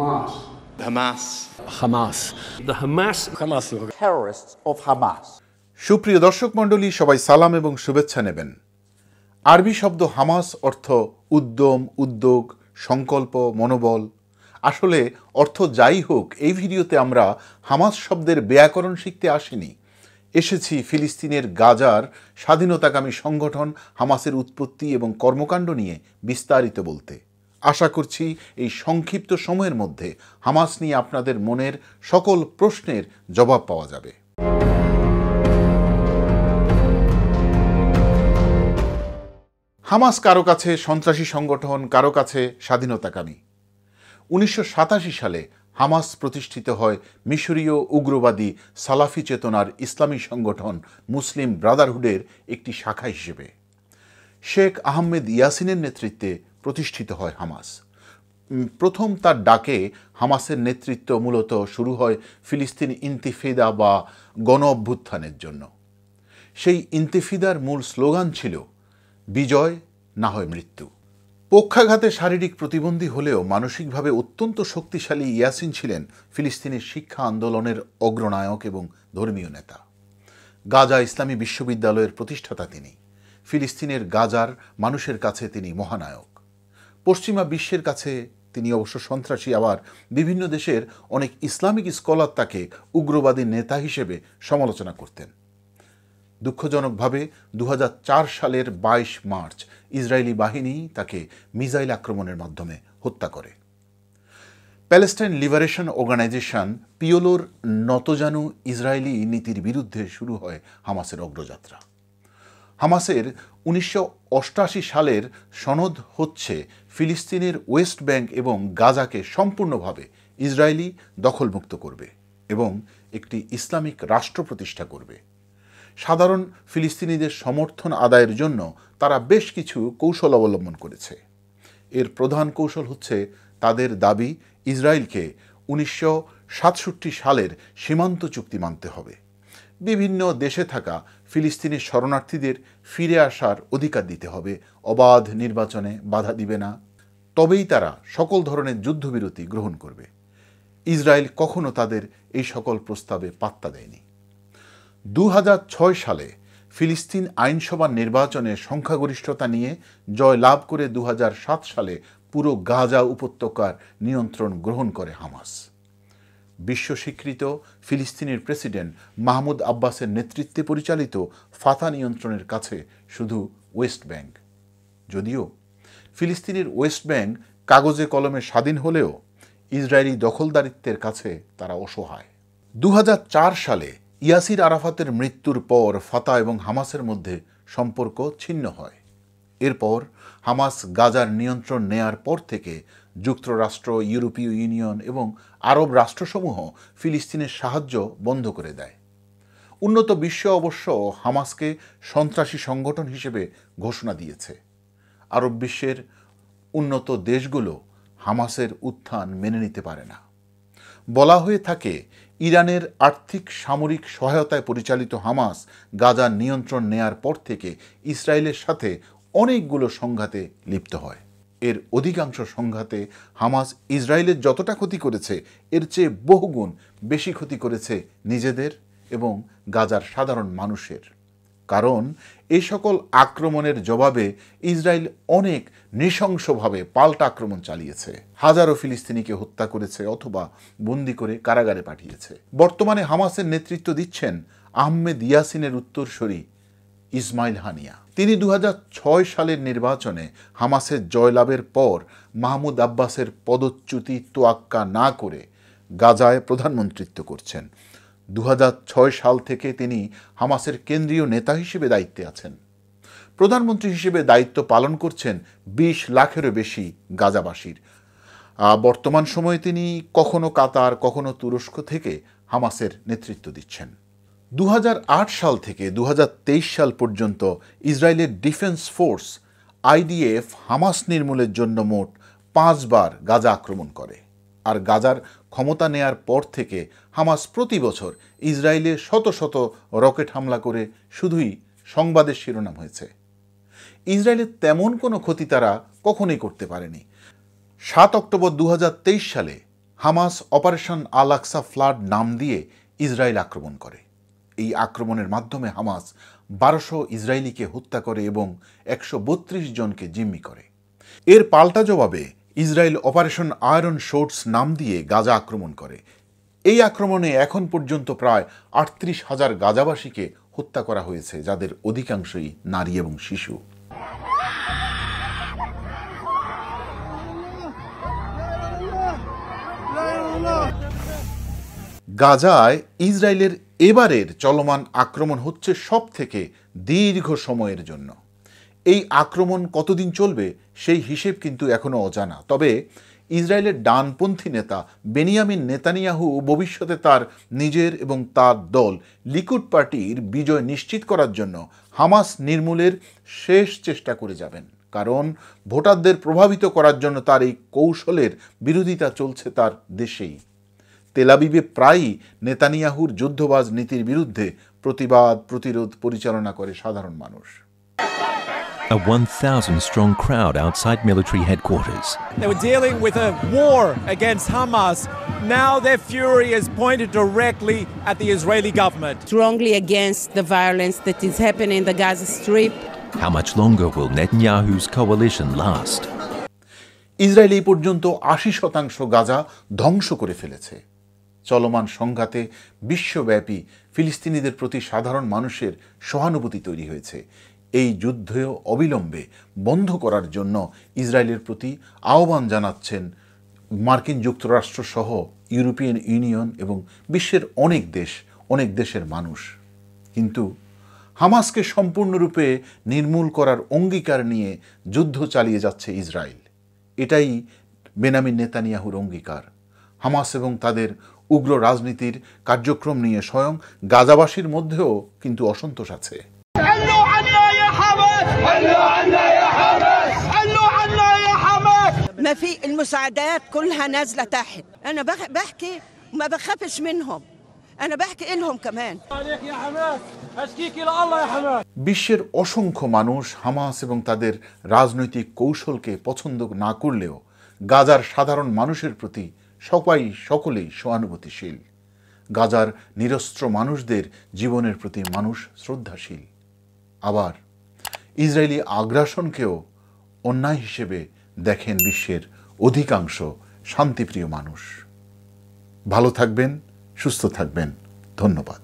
Hamas. Hamas. Hamas. The Hamas. Terrorists of Hamas. সুপ্রিয় দর্শক মণ্ডলী, সবাই সালাম এবং শুভেচ্ছা নেবেন। আরবি শব্দ হামাস অর্থ উদ্যম, উদ্যোগ, সংকল্প, মনোবল। আসলে অর্থ যাই হোক, এই ভিডিওতে আমরা হামাস শব্দের ব্যাকরণ শিখতে আসিনি। এসেছি ফিলিস্তিনের গাজার স্বাধীনতাকামী সংগঠন হামাসের উৎপত্তি এবং কর্মকাণ্ড নিয়ে বিস্তারিত বলতে। আশা করছি এই সংক্ষিপ্ত সময়ের মধ্যে হামাস নিয়ে আপনাদের মনের সকল প্রশ্নের জবাব পাওয়া যাবে। হামাস কারো কাছে সন্ত্রাসী সংগঠন, কারো কাছে স্বাধীনতাকামী। 1987 সালে হামাস প্রতিষ্ঠিত হয় মিশরীয় উগ্রবাদী সালাফি চেতনার ইসলামী সংগঠন মুসলিম ব্রাদারহুডের একটি শাখা হিসেবে। শেখ আহমেদ ইয়াসিনের নেতৃত্বে প্রতিষ্ঠিত হয় হামাস। প্রথম তার ডাকে হামাসের নেতৃত্ব মূলত শুরু হয় ফিলিস্তিন ইন্তিফাদা বা গণ অভ্যুত্থানের জন্য। সেই ইন্তিফাদার মূল স্লোগান ছিল বিজয় না হয় মৃত্যু। পক্ষাঘাতে শারীরিক প্রতিবন্ধী হলেও মানসিকভাবে অত্যন্ত শক্তিশালী ইয়াসিন ছিলেন ফিলিস্তিনের শিক্ষা আন্দোলনের অগ্রনায়ক এবং ধর্মীয় নেতা। গাজা ইসলামী বিশ্ববিদ্যালয়ের প্রতিষ্ঠাতা তিনি। ফিলিস্তিনের গাজার মানুষের কাছে তিনি মহানায়ক। পশ্চিমা বিশ্বের কাছে তিনি অবশ্য সন্ত্রাসী, আবার বিভিন্ন দেশের অনেক ইসলামিক স্কলার তাকে উগ্রবাদী নেতা হিসেবে সমালোচনা করতেন। দুঃখজনকভাবে 2004 সালের 22 মার্চ ইসরায়েলি বাহিনী তাকে মিসাইল আক্রমণের মাধ্যমে হত্যা করে। প্যালেস্টাইন লিবারেশন অর্গানাইজেশন পিওলোর নতজানু ইসরায়েলি নীতির বিরুদ্ধে শুরু হয় হামাসের অগ্রযাত্রা। হামাসের 1988 সালের সনদ হচ্ছে ফিলিস্তিনের ওয়েস্ট ব্যাংক এবং গাজাকে সম্পূর্ণভাবে ইসরায়েলি দখলমুক্ত করবে এবং একটি ইসলামিক রাষ্ট্র প্রতিষ্ঠা করবে। সাধারণ ফিলিস্তিনিদের সমর্থন আদায়ের জন্য তারা বেশ কিছু কৌশল অবলম্বন করেছে। এর প্রধান কৌশল হচ্ছে তাদের দাবি ইসরায়েলকে 1967 সালের সীমান্ত চুক্তি মানতে হবে। বিভিন্ন দেশে থাকা ফিলিস্তিনি শরণার্থীদের ফিরে আসার অধিকার দিতে হবে, অবাধ নির্বাচনে বাধা দিবে না, তবেই তারা সকল ধরনের যুদ্ধবিরতি গ্রহণ করবে। ইসরায়েল কখনো তাদের এই সকল প্রস্তাবে পাত্তা দেয়নি। 2006 সালে ফিলিস্তিন আইনসভার নির্বাচনে সংখ্যাগরিষ্ঠতা নিয়ে জয় লাভ করে 2007 সালে পুরো গাজা উপত্যকার নিয়ন্ত্রণ গ্রহণ করে হামাস। বিশ্ব স্বীকৃত ফিলিস্তিনের প্রেসিডেন্ট মাহমুদ আব্বাসের নেতৃত্বে পরিচালিত ফাতা নিয়ন্ত্রণের কাছে শুধু ওয়েস্ট ব্যাংক। যদিও ফিলিস্তিনের ওয়েস্ট ব্যাংক কাগজে কলমে স্বাধীন হলেও ইসরায়েলি দখলদারিত্বের কাছে তারা অসহায়। 2004 সালে ইয়াসির আরাফাতের মৃত্যুর পর ফাতা এবং হামাসের মধ্যে সম্পর্ক ছিন্ন হয়। এরপর হামাস গাজার নিয়ন্ত্রণ নেয়ার পর থেকে যুক্তরাষ্ট্র, ইউরোপীয় ইউনিয়ন এবং আরব রাষ্ট্রসমূহ ফিলিস্তিনের সাহায্য বন্ধ করে দেয়। উন্নত বিশ্ব অবশ্য হামাসকে সন্ত্রাসী সংগঠন হিসেবে ঘোষণা দিয়েছে। আরব বিশ্বের উন্নত দেশগুলো হামাসের উত্থান মেনে নিতে পারে না। বলা হয়ে থাকে ইরানের আর্থিক সামরিক সহায়তায় পরিচালিত হামাস গাজার নিয়ন্ত্রণ নেয়ার পর থেকে ইসরায়েলের সাথে অনেকগুলো সংঘাতে লিপ্ত হয়। এর অধিকাংশ সংঘাতে হামাস ইসরায়েলের যতটা ক্ষতি করেছে এর চেয়ে বহুগুণ বেশি ক্ষতি করেছে নিজেদের এবং গাজার সাধারণ মানুষের। কারণ এই সকল আক্রমণের জবাবে ইসরায়েল অনেক নৃশংসভাবে পাল্টা আক্রমণ চালিয়েছে। হাজারো ফিলিস্তিনিকে হত্যা করেছে অথবা বন্দি করে কারাগারে পাঠিয়েছে। বর্তমানে হামাসের নেতৃত্ব দিচ্ছেন আহমেদ ইয়াসিনের উত্তরসূরি ইসমাইল হানিয়া। তিনি 2006 সালের নির্বাচনে হামাসের জয়লাভের পর মাহমুদ আব্বাসের পদচ্যুতি তোয়াক্কা না করে গাজায় প্রধানমন্ত্রিত্ব করছেন। 2006 সাল থেকে তিনি হামাসের কেন্দ্রীয় নেতা হিসেবে দায়িত্বে আছেন। প্রধানমন্ত্রী হিসেবে দায়িত্ব পালন করছেন 20 লাখেরও বেশি গাজাবাসীর। বর্তমান সময়ে তিনি কখনো কাতার, কখনো তুরস্ক থেকে হামাসের নেতৃত্ব দিচ্ছেন। 2008 সাল থেকে 2023 সাল পর্যন্ত ইসরায়েলের ডিফেন্স ফোর্স আইডিএফ হামাস নির্মূলের জন্য মোট 5 বার গাজা আক্রমণ করে। আর গাজার ক্ষমতা নেয়ার পর থেকে হামাস প্রতি বছর ইসরায়েলে শত শত রকেট হামলা করে শুধুই সংবাদের শিরোনাম হয়েছে। ইসরায়েলের তেমন কোনো ক্ষতি তারা কখনোই করতে পারেনি। 7 অক্টোবর 2023 সালে হামাস অপারেশন আল আকসা ফ্লাড নাম দিয়ে ইসরায়েল আক্রমণ করে। এই আক্রমণের মাধ্যমে হামাস 1200 ইসরায়েলিকে হত্যা করে এবং 132 জনকে জিম্মি করে। এর পাল্টা জবাবে ইসরায়েল অপারেশন আয়রন শোর্টস নাম দিয়ে গাজা আক্রমণ করে। এই আক্রমণে এখন পর্যন্ত প্রায় 38,000 গাজাবাসীকে হত্যা করা হয়েছে, যাদের অধিকাংশই নারী এবং শিশু। গাজায় ইসরায়েলের এবারের চলমান আক্রমণ হচ্ছে সব থেকে দীর্ঘ সময়ের জন্য। এই আক্রমণ কতদিন চলবে সেই হিসেব কিন্তু এখনো অজানা। তবে ইসরায়েলের ডানপন্থী নেতা বেনিয়ামিন নেতানিয়াহু ভবিষ্যতে তার নিজের এবং তার দল লিকুড পার্টির বিজয় নিশ্চিত করার জন্য হামাস নির্মূলের শেষ চেষ্টা করে যাবেন, কারণ ভোটারদের প্রভাবিত করার জন্য তার এই কৌশলের বিরোধিতা চলছে তার দেশেই। তেল আবিবে প্রায়ই নেতানিয়াহুর যুদ্ধবাজ নীতির বিরুদ্ধে প্রতিরোধ পরিচালনা করে সাধারণ মানুষ। A 1,000-strong crowd outside military headquarters. They were dealing with a war against Hamas. Now their fury is pointed directly at the Israeli government. Strongly against the violence that is happening in the Gaza Strip. How much longer will Netanyahu's coalition last? Israel এই পর্যন্ত 80% গাজা ধ্বংস করে ফেলেছে। চলমান সংঘাতে বিশ্বব্যাপী ফিলিস্তিনিদের প্রতি সাধারণ মানুষের সহানুভূতি তৈরি হয়েছে। এই যুদ্ধ অবিলম্বে বন্ধ করার জন্য ইসরায়েলের প্রতি আহ্বান জানাচ্ছেন মার্কিন যুক্তরাষ্ট্র সহ ইউরোপিয়ান ইউনিয়ন এবং বিশ্বের অনেক দেশের মানুষ। কিন্তু হামাসকে সম্পূর্ণরূপে নির্মূল করার অঙ্গীকার নিয়ে যুদ্ধ চালিয়ে যাচ্ছে ইসরায়েল। এটাই বেনিয়ামিন নেতানিয়াহুর অঙ্গীকার। হামাস এবং তাদের উগ্র রাজনীতির কার্যক্রম নিয়ে স্বয়ং গাজাবাসীর মধ্যেও কিন্তু অসন্তোষ আছে। ما في المساعدات كلها نازلة تحت. أنا بحكي ما بخافش منهم. أنا بحكي إلهم كمان. عليك يا حماس أشكيك إلى الله يا حماس. বিশ্বের অসংখ্য মানুষ হামাস এবং তাদের রাজনৈতিক কৌশলকে পছন্দ না করলেও গাজার সাধারণ মানুষের প্রতি সকলেই সহানুভূতিশীল। গাজার নিরস্ত্র মানুষদের জীবনের প্রতি মানুষ শ্রদ্ধাশীল। আবার ইসরায়েলি আগ্রাসনকেও অন্যায় হিসেবে দেখেন বিশ্বের অধিকাংশ শান্তিপ্রিয় মানুষ। ভালো থাকবেন, সুস্থ থাকবেন। ধন্যবাদ।